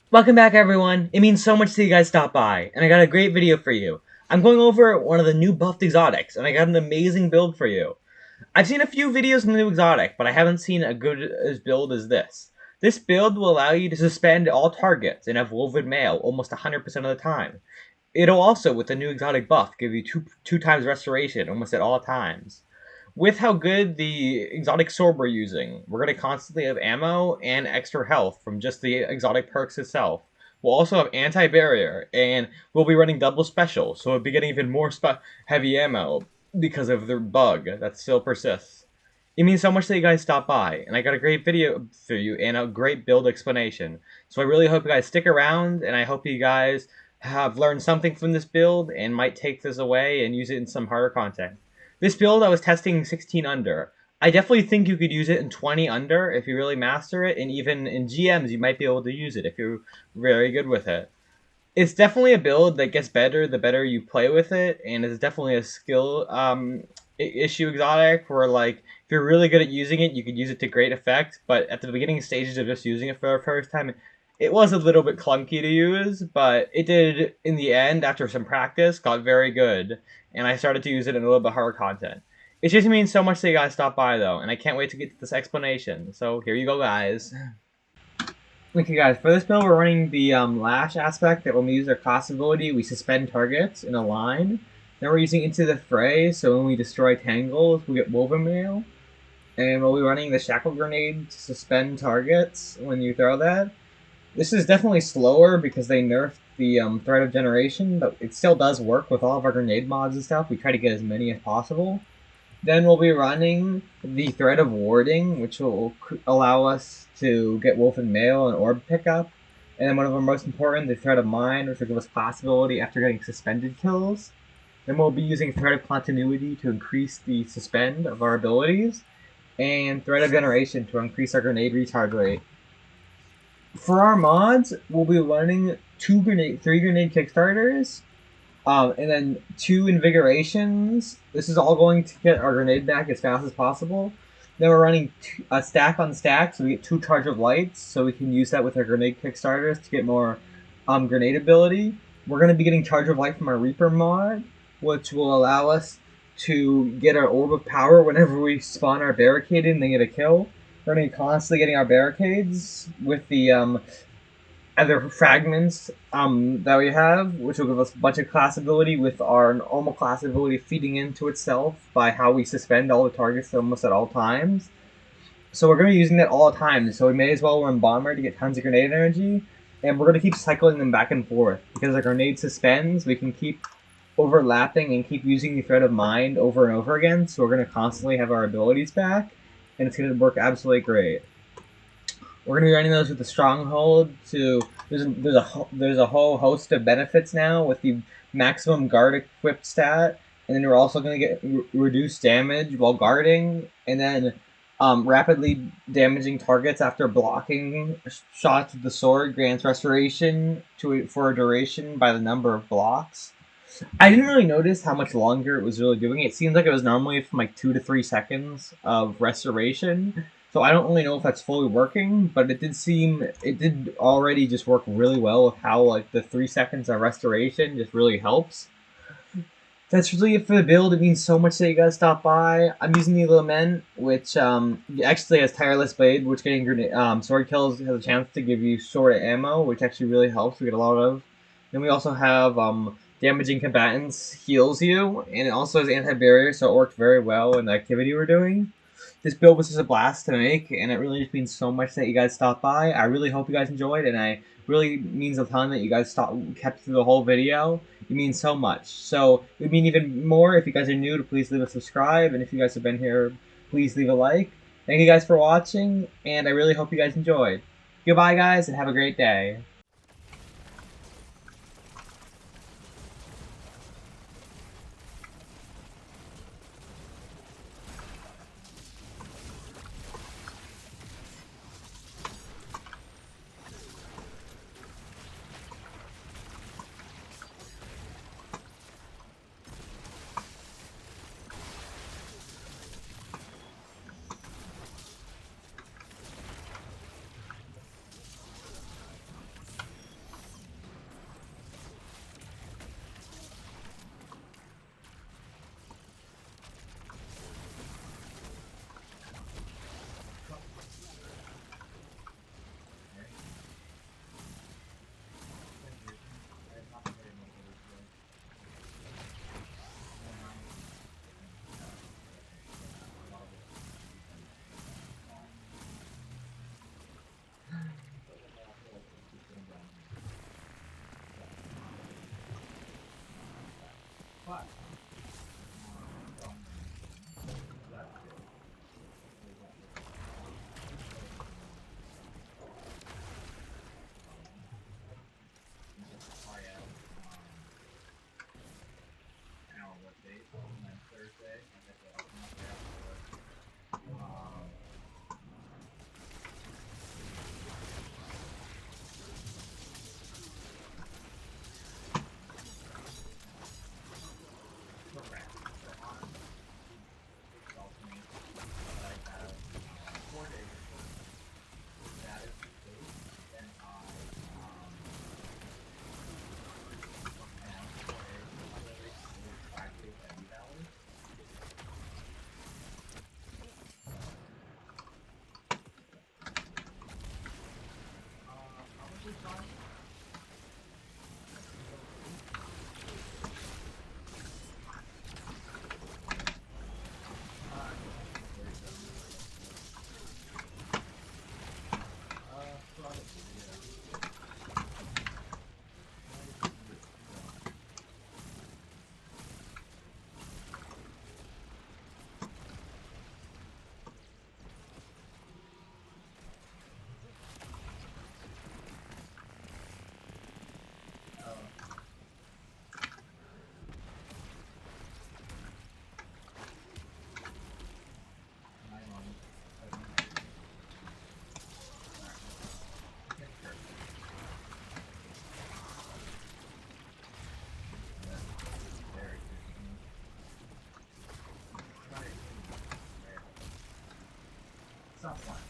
Welcome back, everyone. It means so much that you guys stopped by, and I got a great video for you. I'm going over one of the new buffed exotics, and I got an amazing build for you. I've seen a few videos on the new exotic, but I haven't seen a good build as this. This build will allow you to suspend all targets and have woven mail almost 100% of the time. It'll also, with the new exotic buff, give you two times restoration almost at all times. With how good the exotic sword we're using, we're going to constantly have ammo and extra health from just the exotic perks itself. We'll also have anti-barrier, and we'll be running double special, so we'll be getting even more heavy ammo because of the bug that still persists. It means so much that you guys stopped by, and I got a great video for you and a great build explanation. So I really hope you guys stick around, and I hope you guys have learned something from this build and might take this away and use it in some harder content. This build I was testing 16 under. I definitely think you could use it in 20 under if you really master it, and even in GMs you might be able to use it if you're very good with it. It's definitely a build that gets better the better you play with it, and it's definitely a skill issue exotic where, like, if you're really good at using it, you could use it to great effect, but at the beginning stages of just using it for the first time, it was a little bit clunky to use, but it did, in the end, after some practice, got very good, and I started to use it in a little bit harder content. It just means so much that you guys stop by, though, and I can't wait to get to this explanation, so here you go, guys. Okay, guys, for this build, we're running the lash aspect that when we use our class ability, we suspend targets in a line. Then we're using Into the Fray, so when we destroy tangles, we get woven mail. And we'll be running the shackle grenade to suspend targets when you throw that. This is definitely slower because they nerfed the threat of generation, but it still does work with all of our grenade mods and stuff. We try to get as many as possible. Then we'll be running the threat of warding, which will allow us to get wolf and mail and orb pickup. And then one of our most important, the threat of mind, which will give us possibility after getting suspended kills. Then we'll be using threat of continuity to increase the suspend of our abilities, and threat of generation to increase our grenade recharge rate. For our mods, we'll be running three grenade kickstarters, and then 2 invigorations. This is all going to get our grenade back as fast as possible. Then we're running a stack on stack, so we get 2 charge of lights, so we can use that with our grenade kickstarters to get more grenade ability. We're going to be getting charge of light from our Reaper mod, which will allow us to get our orb of power whenever we spawn our barricade and then get a kill. We're going to be constantly getting our barricades with the other fragments that we have, which will give us a bunch of class ability with our normal class ability feeding into itself by how we suspend all the targets almost at all times. So we're going to be using that all the time, so we may as well run Bomber to get tons of grenade energy, and we're going to keep cycling them back and forth. Because the grenade suspends, we can keep overlapping and keep using the threat of mind over and over again, so we're going to constantly have our abilities back, and it's going to work absolutely great. We're going to be running those with the Stronghold. There's a whole host of benefits now with the maximum guard equipped stat, and then we're also going to get reduced damage while guarding, and then rapidly damaging targets after blocking shots with the sword grants restoration for a duration by the number of blocks. I didn't really notice how much longer it was really doing. It seems like it was normally from like 2 to 3 seconds of restoration. So I don't really know if that's fully working, but it did already just work really well with how like the 3 seconds of restoration just really helps. That's really it for the build. It means so much that you guys stop by. I'm using the Lament, which actually has Tireless Blade, which getting sword kills has a chance to give you sword ammo, which actually really helps. We get a lot of. Then we also have Damaging Combatants heals you, and it also has anti-barrier, so it worked very well in the activity we're doing. This build was just a blast to make, and it really just means so much that you guys stopped by. I really hope you guys enjoyed, and I really means a ton that you guys kept through the whole video. It means so much. So it would mean even more if you guys are new to please leave a subscribe, and if you guys have been here, please leave a like. Thank you guys for watching, and I really hope you guys enjoyed. Goodbye, guys, and have a great day. Stop flying.